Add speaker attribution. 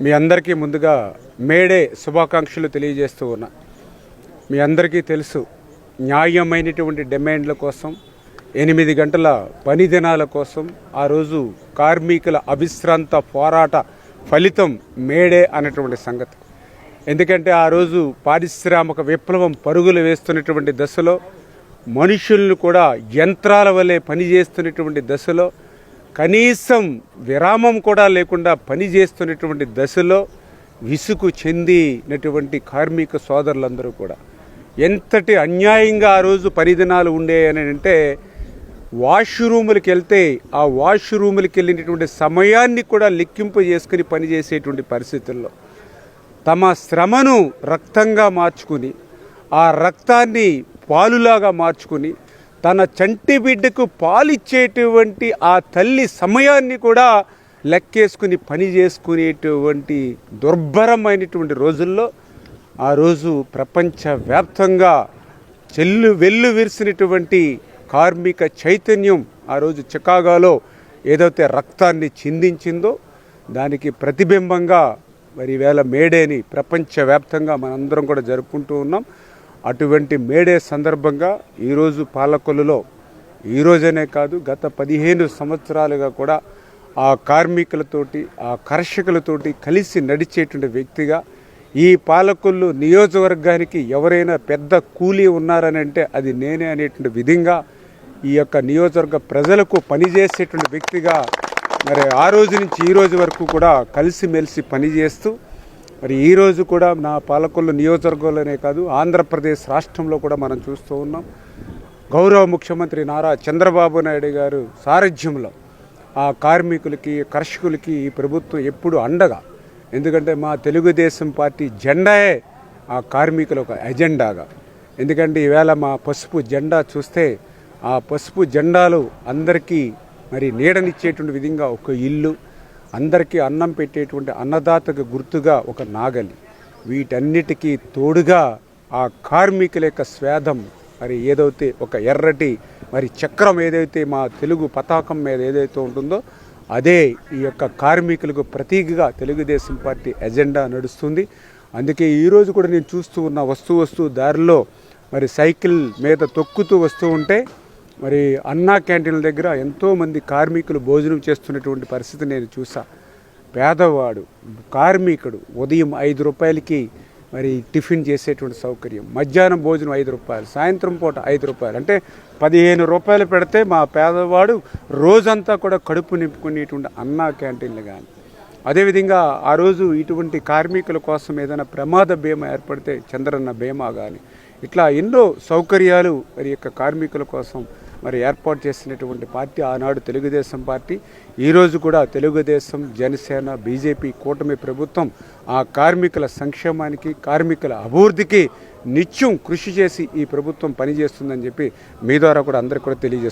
Speaker 1: మీ అందరికీ ముందుగా మేడే శుభాకాంక్షలు తెలియజేస్తూ ఉన్నా. మీ అందరికీ తెలుసు, న్యాయమైనటువంటి డిమాండ్ల కోసం 8 గంటల పని దినాల కోసం ఆ రోజు కార్మికుల అవిశ్రాంత పోరాట ఫలితం మేడే అనేటువంటి సంగతి. ఎందుకంటే ఆ రోజు పారిశ్రామిక విప్లవం పరుగులు వేస్తున్నటువంటి దశలో, మనుషులను కూడా యంత్రాల వలె పనిచేస్తున్నటువంటి దశలో, కనీసం విరామం కూడా లేకుండా పనిచేస్తున్నటువంటి దశలో విసుగు చెందినటువంటి కార్మిక సోదరులందరూ కూడా ఎంతటి అన్యాయంగా ఆ రోజు పరిదినాలు ఉండేయని అంటే, వాష్రూములకు వెళ్తే ఆ వాష్రూములకు వెళ్ళినటువంటి సమయాన్ని కూడా లెక్కింపు చేసుకుని పనిచేసేటువంటి పరిస్థితుల్లో తమ శ్రమను రక్తంగా మార్చుకుని, ఆ రక్తాన్ని పాలులాగా మార్చుకుని, తన చంటి బిడ్డకు పాలిచ్చేటువంటి ఆ తల్లి సమయాన్ని కూడా లెక్కేసుకుని పని చేసుకునేటువంటి దుర్భరమైనటువంటి రోజుల్లో ఆ రోజు ప్రపంచవ్యాప్తంగా వెల్లు విరిసినటువంటి కార్మిక చైతన్యం ఆ రోజు చికాగోలో ఏదైతే రక్తాన్ని చిందించిందో దానికి ప్రతిబింబంగా మరి ఈవేళ మేడేని ప్రపంచవ్యాప్తంగా మనందరం కూడా జరుపుకుంటూ ఉన్నాం. అటువంటి మేడే సందర్భంగా ఈరోజు పాలకొల్లులో, ఈరోజనే కాదు గత 15 సంవత్సరాలుగా కూడా ఆ కార్మికులతోటి, ఆ కర్షకులతోటి కలిసి నడిచేటువంటి వ్యక్తిగా ఈ పాలకొల్లు నియోజకవర్గానికి ఎవరైనా పెద్ద కూలీ ఉన్నారని అంటే అది నేనే అనేటువంటి విధంగా ఈ యొక్క నియోజకవర్గ ప్రజలకు పనిచేసేటువంటి వ్యక్తిగా మరి ఆ రోజు నుంచి ఈ రోజు వరకు కూడా కలిసిమెలిసి పనిచేస్తూ మరి ఈరోజు కూడా నా పాలకొల్లు నియోజకవర్గంలోనే కాదు ఆంధ్రప్రదేశ్ రాష్ట్రంలో కూడా మనం చూస్తూ ఉన్నాం. గౌరవ ముఖ్యమంత్రి నారా చంద్రబాబు నాయుడు గారు సారథ్యంలో ఆ కార్మికులకి, కర్షకులకి ఈ ప్రభుత్వం ఎప్పుడు అండగా. ఎందుకంటే మా తెలుగుదేశం పార్టీ జెండాయే ఆ కార్మికుల ఒక ఎజెండాగా. ఎందుకంటే ఈవేళ మా పసుపు జెండా చూస్తే ఆ పసుపు జెండాలు అందరికీ మరి నీడనిచ్చేటువంటి విధంగా ఒక ఇల్లు, అందరికీ అన్నం పెట్టేటువంటి అన్నదాతకు గుర్తుగా ఒక నాగలి, వీటన్నిటికీ తోడుగా ఆ కార్మికుల యొక్క స్వేదం మరి ఏదైతే ఒక ఎర్రటి మరి చక్రం ఏదైతే మా తెలుగు పతాకం మీద ఏదైతే ఉంటుందో అదే ఈ యొక్క కార్మికులకు ప్రతీకగా తెలుగుదేశం పార్టీ ఎజెండా నడుస్తుంది. అందుకే ఈరోజు కూడా నేను చూస్తూ ఉన్న వస్తూ దారిలో మరి సైకిల్ మీద తొక్కుతూ వస్తూ ఉంటే మరి అన్నా క్యాంటీన్ల దగ్గర ఎంతోమంది కార్మికులు భోజనం చేస్తున్నటువంటి పరిస్థితి నేను చూసా. పేదవాడు కార్మికుడు ఉదయం 5 రూపాయలకి మరి టిఫిన్ చేసేటువంటి సౌకర్యం, మధ్యాహ్నం భోజనం 5 రూపాయలు, సాయంత్రం పూట 5 రూపాయలు, అంటే 15 రూపాయలు పెడితే మా పేదవాడు రోజంతా కూడా కడుపు నింపుకునేటువంటి అన్నా క్యాంటీన్లు కానీ, అదేవిధంగా ఆ రోజు ఇటువంటి కార్మికుల కోసం ఏదైనా ప్రమాద బీమా ఏర్పడితే చంద్రన్న బీమా కానీ, ఇట్లా ఎన్నో సౌకర్యాలు మరి యొక్క కార్మికుల కోసం మరి ఏర్పాటు చేసినటువంటి పార్టీ ఆనాడు తెలుగుదేశం పార్టీ. ఈరోజు కూడా తెలుగుదేశం, జనసేన, బీజేపీ కూటమి ప్రభుత్వం ఆ కార్మికుల సంక్షేమానికి, కార్మికుల అభివృద్ధికి నిత్యం కృషి చేసి ఈ ప్రభుత్వం పనిచేస్తుందని చెప్పి మీ ద్వారా కూడా అందరికీ కూడా తెలియజేస్తుంది.